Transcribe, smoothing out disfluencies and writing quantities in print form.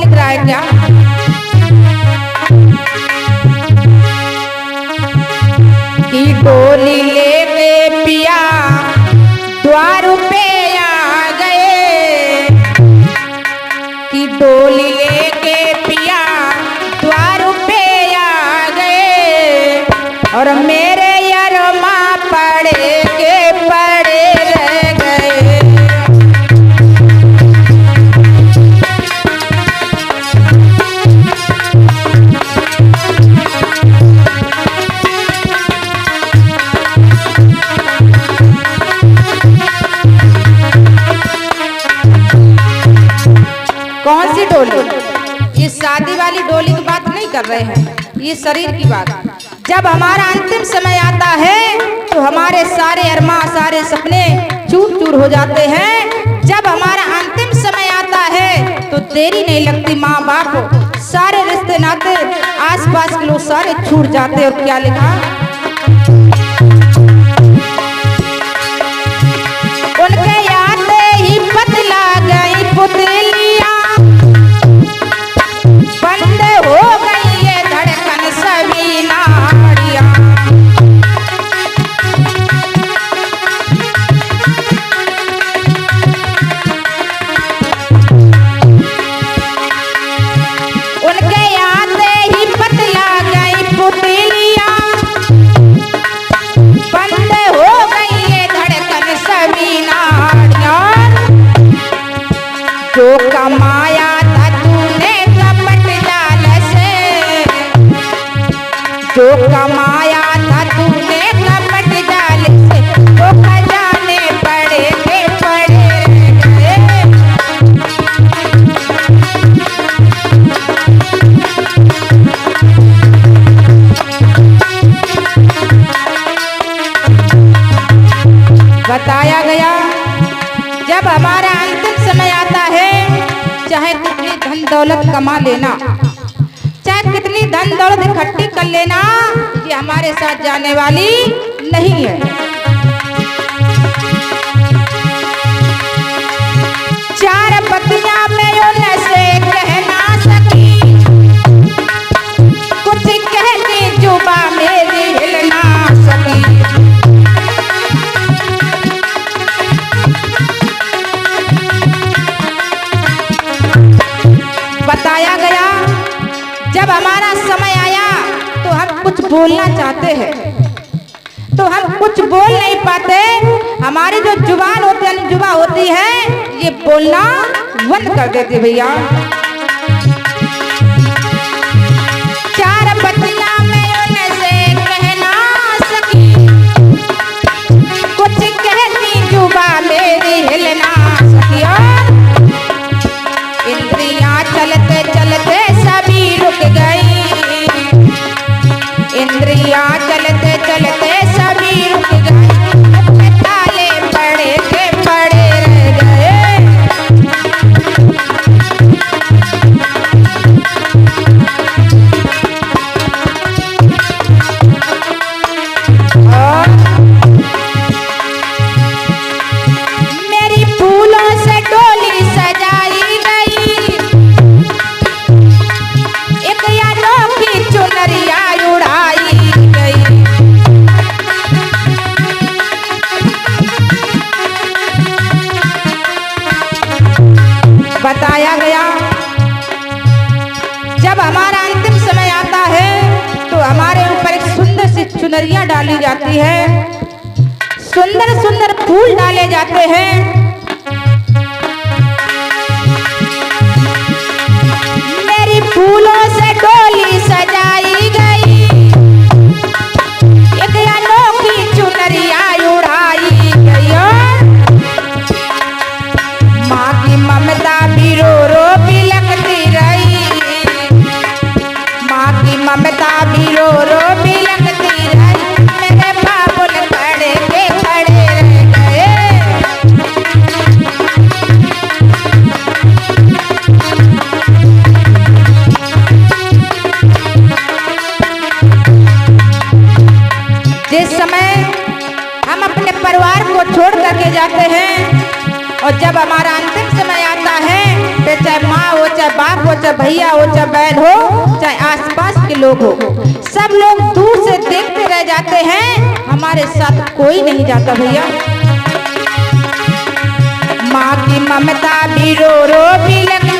लिख रहा है क्या? कि डोली लेके पिया द्वार पे आ गए, कि डोली लेके पिया द्वार पे आ गए, और मेरे यरमा पड़े के पड़े रह गए। कौन सी डोली? ये शादी वाली डोली की बात नहीं कर रहे हैं, ये शरीर की बात। जब हमारा अंतिम समय आता है तो हमारे सारे अरमा सारे सपने चूर चूर हो जाते हैं। जब हमारा अंतिम समय आता है तो देरी नहीं लगती, माँ बाप सारे रिश्ते नाते आसपास के लोग सारे छूट जाते। और क्या लिखा? उनके आते ही बदला गई पुतलियां, बंद हो गई ये धड़कन सभी नाड़ियां। उनके आते ही बदला गई पुतलियां, बंद हो गई ये धड़कन सभी नाड़ियां। जो कमाया था तूने कपट जाल से, जो कमाया था तूने कपट जाल से, वो खजाने पड़े के पड़े रह गए। बताया गया जब हमारा अंतिम समय आता है, चाहे कितनी धन दौलत कमा लेना, चाहे कितनी धन दौलत इकट्ठी कर लेना, ये हमारे साथ जाने वाली नहीं है। चार पतियां मैं उनसे कह ना सकी, कुछ कहती जुबा मेरी हिल ना सकी। बताया गया जब हमारा समय आया तो हम कुछ बोलना चाहते हैं तो हम कुछ बोल नहीं पाते। हमारी जो जुबान होती है, जुबान होती है, ये बोलना बंद कर देती भैया। चार पतियां मैं उनसे कह ना सकी, कुछ कहती जुबान मेरी हिल ना सकी। इंद्रियां चलते चलते सभी रुक गई, इंद्रियां चलते चलते सभी रुक गई, ताले पड़े के पड़े रह गए। मेरी फूलों से डोली सजाई गई, एक अनोखी चुनरिया उड़ाई गई। बताया गया जब हमारा अंतिम समय आता है तो हमारे ऊपर एक सुंदर सी चुनरिया डाली जाती है, सुंदर सुंदर फूल डाले जाते हैं। मेरी फूलों से डोली सजाई गई, एक अनोखी चुनरिया उड़ाई गई। माँ की ममता भी रो रो बिलखती रही, माँ की ममता भी रो रो बिलखती रही, मेरे बाबुल खड़े के खड़े रह गए। जिस समय हम अपने परिवार को छोड़ करके जाते हैं और जब हमारा अंतिम समय आता है, तो चाहे माँ हो चाहे बाप हो, चाहे भैया हो, चाहे बहन हो, चाहे आसपास के लोग हो, सब लोग दूर से देखते रह जाते हैं, हमारे साथ कोई नहीं जाता भैया। माँ की ममता भी रो रो भी लगती